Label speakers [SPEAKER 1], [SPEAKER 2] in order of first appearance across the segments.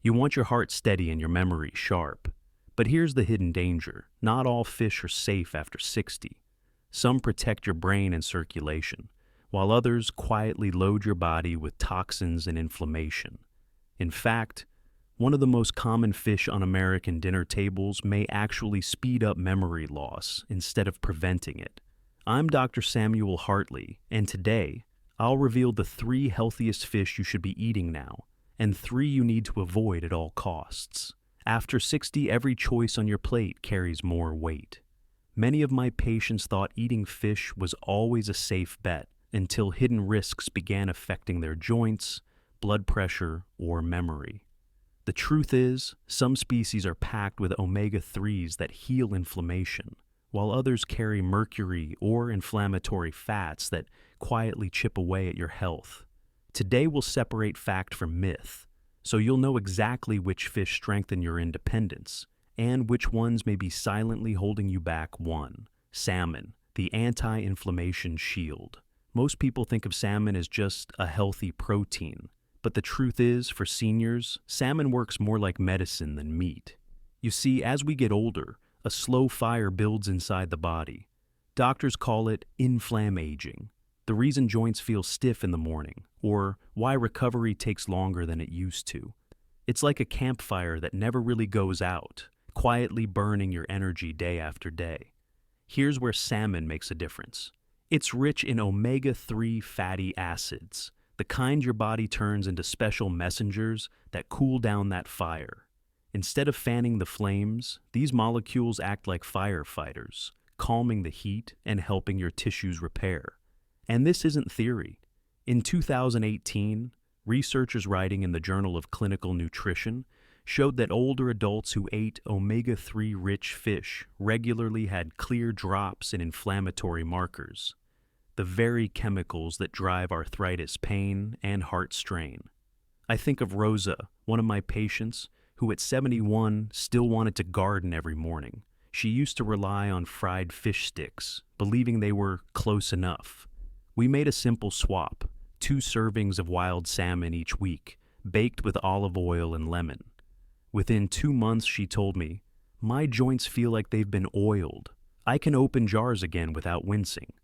[SPEAKER 1] You want your heart steady and your memory sharp. But here's the hidden danger. Not all fish are safe after 60. Some protect your brain and circulation, while others quietly load your body with toxins and inflammation. In fact, one of the most common fish on American dinner tables may actually speed up memory loss instead of preventing it. I'm Dr. Samuel Hartley, and today, I'll reveal the 3 healthiest fish you should be eating now, and 3 you need to avoid at all costs. After 60, every choice on your plate carries more weight. Many of my patients thought eating fish was always a safe bet until hidden risks began affecting their joints, blood pressure, or memory. The truth is, some species are packed with omega-3s that heal inflammation, while others carry mercury or inflammatory fats that quietly chip away at your health. Today we'll separate fact from myth, so you'll know exactly which fish strengthen your independence, and which ones may be silently holding you back. 1. Salmon, the anti-inflammation shield. Most people think of salmon as just a healthy protein, but the truth is, for seniors, salmon works more like medicine than meat. You see, as we get older, a slow fire builds inside the body. Doctors call it inflammaging, the reason joints feel stiff in the morning, or why recovery takes longer than it used to. It's like a campfire that never really goes out, quietly burning your energy day after day. Here's where salmon makes a difference. It's rich in omega-3 fatty acids, the kind your body turns into special messengers that cool down that fire. Instead of fanning the flames, these molecules act like firefighters, calming the heat and helping your tissues repair. And this isn't theory. In 2018, researchers writing in the Journal of Clinical Nutrition showed that older adults who ate omega-3 rich fish regularly had clear drops in inflammatory markers, the very chemicals that drive arthritis pain and heart strain. I think of Rosa, one of my patients, who at 71 still wanted to garden every morning. She used to rely on fried fish sticks, believing they were close enough. We made a simple swap, 2 servings of wild salmon each week, baked with olive oil and lemon. Within 2 months, she told me, "My joints feel like they've been oiled. I can open jars again without wincing."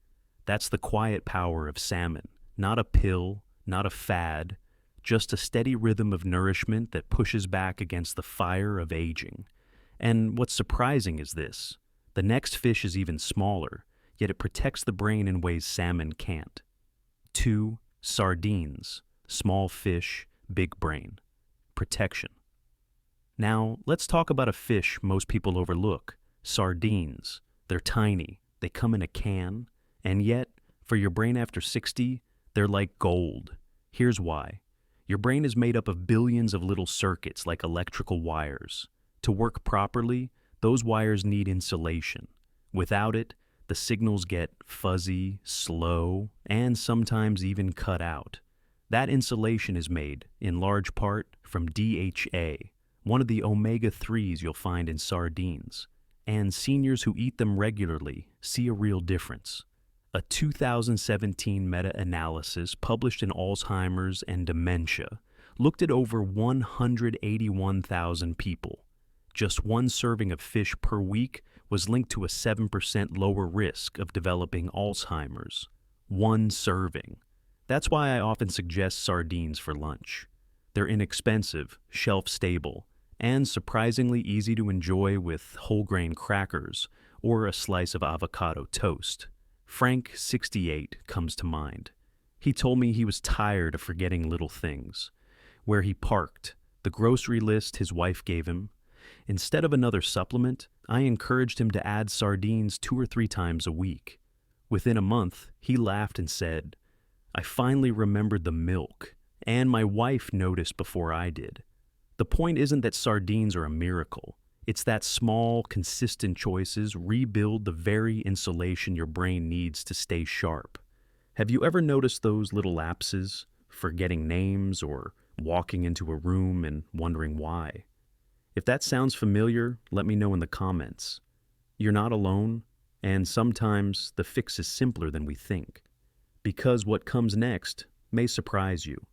[SPEAKER 1] That's the quiet power of salmon, not a pill, not a fad, just a steady rhythm of nourishment that pushes back against the fire of aging. And what's surprising is this: the next fish is even smaller, yet it protects the brain in ways salmon can't. 2. Sardines, small fish, big brain. Protection. Now, let's talk about a fish most people overlook: sardines. They're tiny, they come in a can, and yet, for your brain after 60, they're like gold. Here's why. Your brain is made up of billions of little circuits like electrical wires. To work properly, those wires need insulation. Without it, the signals get fuzzy, slow, and sometimes even cut out. That insulation is made, in large part, from DHA, one of the omega-3s you'll find in sardines. And seniors who eat them regularly see a real difference. A 2017 meta-analysis published in Alzheimer's and Dementia looked at over 181,000 people. Just 1 serving of fish per week was linked to a 7% lower risk of developing Alzheimer's. 1 serving. That's why I often suggest sardines for lunch. They're inexpensive, shelf-stable, and surprisingly easy to enjoy with whole grain crackers or a slice of avocado toast. Frank, 68, comes to mind. He told me he was tired of forgetting little things. Where he parked, the grocery list his wife gave him. Instead of another supplement, I encouraged him to add sardines 2 or 3 times a week. Within a month, he laughed and said, "I finally remembered the milk, and my wife noticed before I did." The point isn't that sardines are a miracle. It's that small, consistent choices rebuild the very insulation your brain needs to stay sharp. Have you ever noticed those little lapses, forgetting names or walking into a room and wondering why? If that sounds familiar, let me know in the comments. You're not alone, and sometimes the fix is simpler than we think. Because what comes next may surprise you.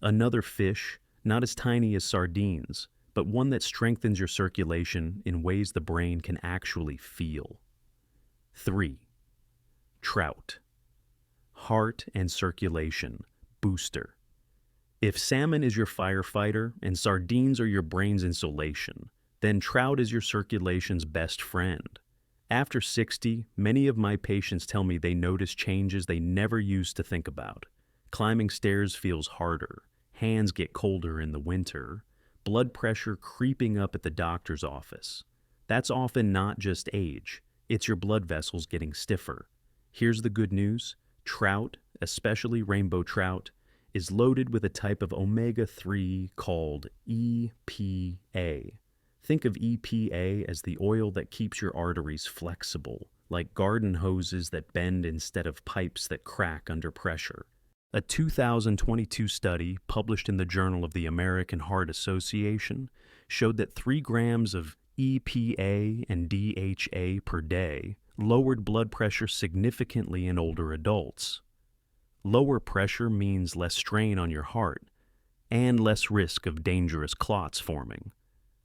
[SPEAKER 1] Another fish, not as tiny as sardines, but one that strengthens your circulation in ways the brain can actually feel. 3. Trout. Heart and circulation booster. If salmon is your firefighter and sardines are your brain's insulation, then trout is your circulation's best friend. After 60, many of my patients tell me they notice changes they never used to think about. Climbing stairs feels harder, hands get colder in the winter, blood pressure creeping up at the doctor's office. That's often not just age, it's your blood vessels getting stiffer. Here's the good news: trout, especially rainbow trout, is loaded with a type of omega-3 called EPA. Think of EPA as the oil that keeps your arteries flexible, like garden hoses that bend instead of pipes that crack under pressure. A 2022 study published in the Journal of the American Heart Association showed that 3 grams of EPA and DHA per day lowered blood pressure significantly in older adults. Lower pressure means less strain on your heart and less risk of dangerous clots forming.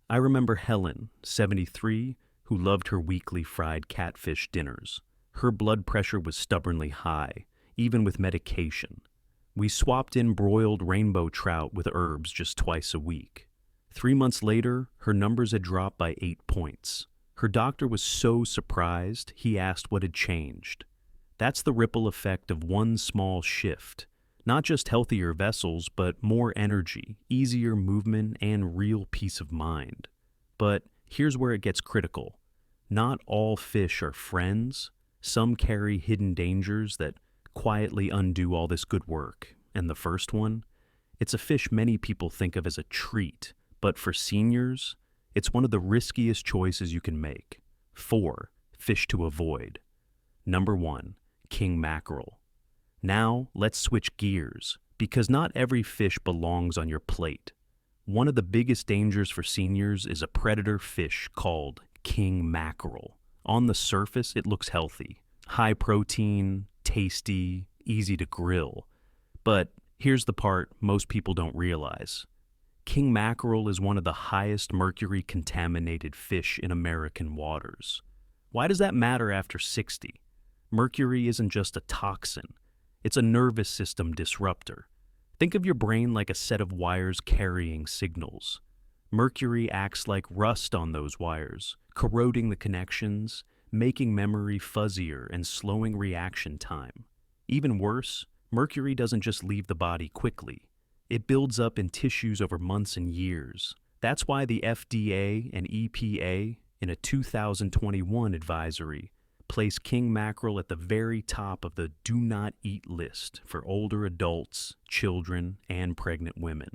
[SPEAKER 1] I remember Helen, 73, who loved her weekly fried catfish dinners. Her blood pressure was stubbornly high, even with medication. We swapped in broiled rainbow trout with herbs just twice a week. 3 months later, her numbers had dropped by 8 points. Her doctor was so surprised, he asked what had changed. That's the ripple effect of one small shift. Not just healthier vessels, but more energy, easier movement, and real peace of mind. But here's where it gets critical. Not all fish are friends. Some carry hidden dangers that quietly undo all this good work. And the first one? It's a fish many people think of as a treat, but for seniors, it's one of the riskiest choices you can make. 4 fish to avoid. Number 1, king mackerel. Now, let's switch gears, because not every fish belongs on your plate. One of the biggest dangers for seniors is a predator fish called king mackerel. On the surface, it looks healthy. High protein, tasty, easy to grill. But here's the part most people don't realize. King mackerel is one of the highest mercury-contaminated fish in American waters. Why does that matter after 60? Mercury isn't just a toxin. It's a nervous system disruptor. Think of your brain like a set of wires carrying signals. Mercury acts like rust on those wires, corroding the connections, making memory fuzzier and slowing reaction time. Even worse, mercury doesn't just leave the body quickly. It builds up in tissues over months and years. That's why the FDA and EPA, in a 2021 advisory, place king mackerel at the very top of the do not eat list for older adults, children, and pregnant women.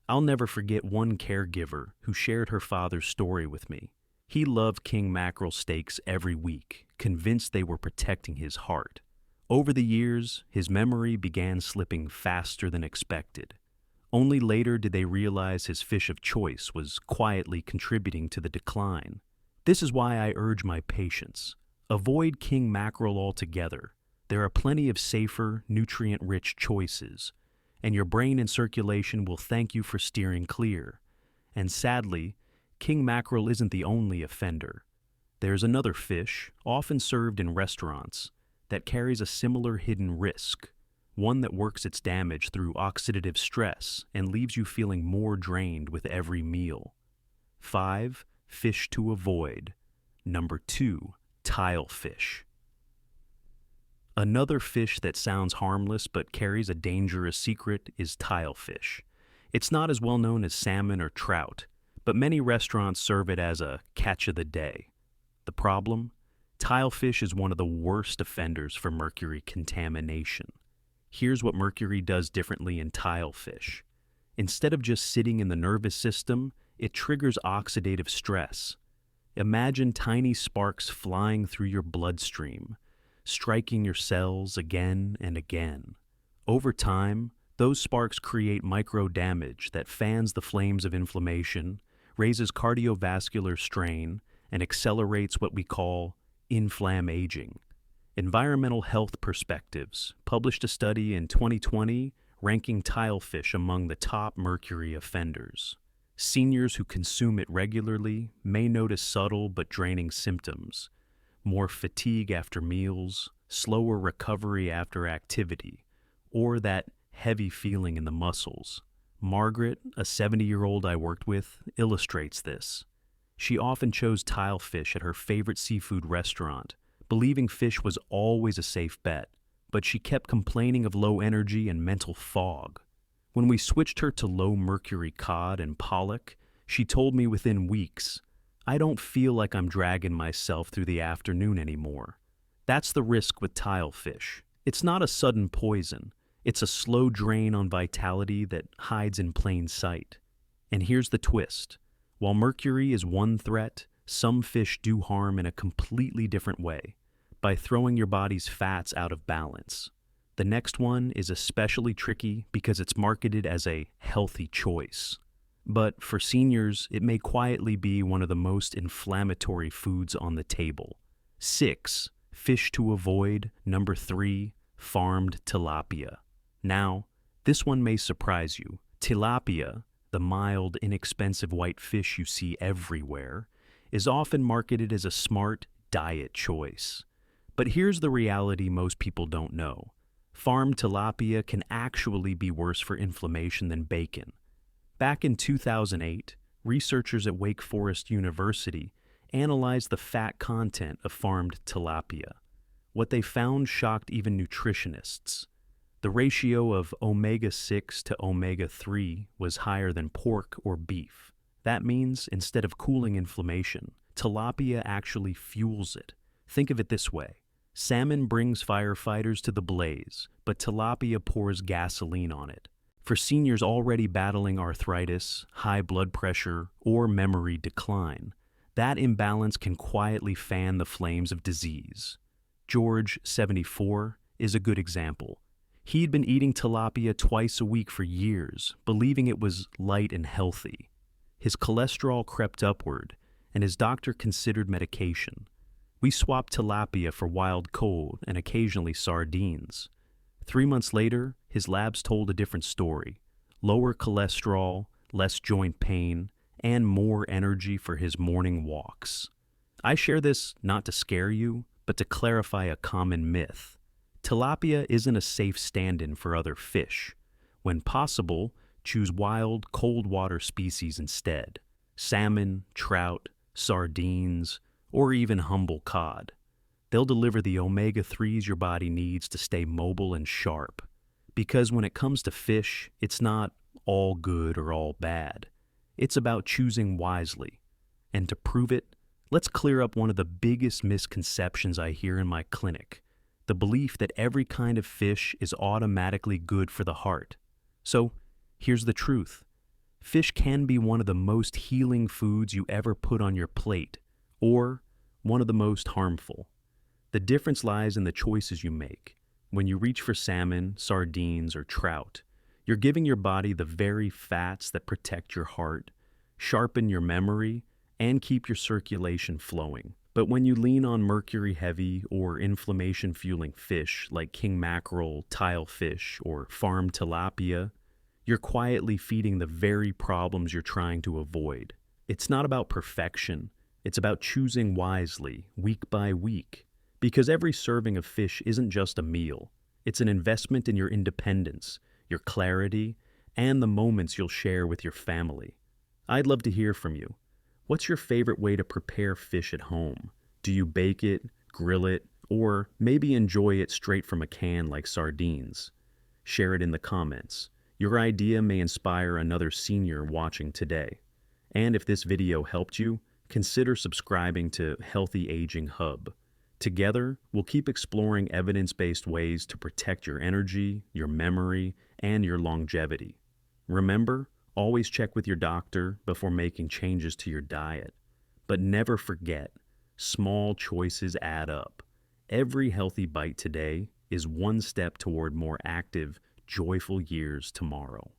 [SPEAKER 1] I'll never forget one caregiver who shared her father's story with me. He loved king mackerel steaks every week, convinced they were protecting his heart. Over the years, his memory began slipping faster than expected. Only later did they realize his fish of choice was quietly contributing to the decline. This is why I urge my patients: avoid king mackerel altogether. There are plenty of safer, nutrient-rich choices, and your brain and circulation will thank you for steering clear. And sadly, king mackerel isn't the only offender. There's another fish, often served in restaurants, that carries a similar hidden risk, one that works its damage through oxidative stress and leaves you feeling more drained with every meal. 5 fish to avoid. Number 2, tilefish. Another fish that sounds harmless but carries a dangerous secret is tilefish. It's not as well known as salmon or trout, but many restaurants serve it as a catch of the day. The problem? Tilefish is one of the worst offenders for mercury contamination. Here's what mercury does differently in tilefish. Instead of just sitting in the nervous system, it triggers oxidative stress. Imagine tiny sparks flying through your bloodstream, striking your cells again and again. Over time, those sparks create micro damage that fans the flames of inflammation, raises cardiovascular strain, and accelerates what we call inflammaging. Environmental Health Perspectives published a study in 2020 ranking tilefish among the top mercury offenders. Seniors who consume it regularly may notice subtle but draining symptoms: more fatigue after meals, slower recovery after activity, or that heavy feeling in the muscles. Margaret, a 70-year-old I worked with, illustrates this. She often chose tilefish at her favorite seafood restaurant, believing fish was always a safe bet, but she kept complaining of low energy and mental fog. When we switched her to low mercury cod and pollock, she told me within weeks, "I don't feel like I'm dragging myself through the afternoon anymore." That's the risk with tilefish. It's not a sudden poison. It's a slow drain on vitality that hides in plain sight. And here's the twist. While mercury is one threat, some fish do harm in a completely different way, by throwing your body's fats out of balance. The next one is especially tricky because it's marketed as a healthy choice. But for seniors, it may quietly be one of the most inflammatory foods on the table. 6. Fish to avoid. Number 3. Farmed tilapia. Now, this one may surprise you. Tilapia, the mild, inexpensive white fish you see everywhere, is often marketed as a smart diet choice. But here's the reality most people don't know. Farmed tilapia can actually be worse for inflammation than bacon. Back in 2008, researchers at Wake Forest University analyzed the fat content of farmed tilapia. What they found shocked even nutritionists. The ratio of omega-6 to omega-3 was higher than pork or beef. That means, instead of cooling inflammation, tilapia actually fuels it. Think of it this way. Salmon brings firefighters to the blaze, but tilapia pours gasoline on it. For seniors already battling arthritis, high blood pressure, or memory decline, that imbalance can quietly fan the flames of disease. George, 74, is a good example. He'd been eating tilapia twice a week for years, believing it was light and healthy. His cholesterol crept upward, and his doctor considered medication. We swapped tilapia for wild cod and occasionally sardines. 3 months later, his labs told a different story. Lower cholesterol, less joint pain, and more energy for his morning walks. I share this not to scare you, but to clarify a common myth. Tilapia isn't a safe stand-in for other fish. When possible, choose wild, cold water species instead. Salmon, trout, sardines, or even humble cod. They'll deliver the omega-3s your body needs to stay mobile and sharp. Because when it comes to fish, it's not all good or all bad. It's about choosing wisely. And to prove it, let's clear up one of the biggest misconceptions I hear in my clinic: the belief that every kind of fish is automatically good for the heart. So, here's the truth. Fish can be one of the most healing foods you ever put on your plate, or one of the most harmful. The difference lies in the choices you make. When you reach for salmon, sardines, or trout, you're giving your body the very fats that protect your heart, sharpen your memory, and keep your circulation flowing. But when you lean on mercury-heavy or inflammation-fueling fish like king mackerel, tilefish, or farmed tilapia, you're quietly feeding the very problems you're trying to avoid. It's not about perfection. It's about choosing wisely, week by week. Because every serving of fish isn't just a meal. It's an investment in your independence, your clarity, and the moments you'll share with your family. I'd love to hear from you. What's your favorite way to prepare fish at home? Do you bake it, grill it, or maybe enjoy it straight from a can like sardines? Share it in the comments. Your idea may inspire another senior watching today. And if this video helped you, consider subscribing to Healthy Aging Hub. Together, we'll keep exploring evidence-based ways to protect your energy, your memory, and your longevity. Remember, always check with your doctor before making changes to your diet. But never forget, small choices add up. Every healthy bite today is one step toward more active, joyful years tomorrow.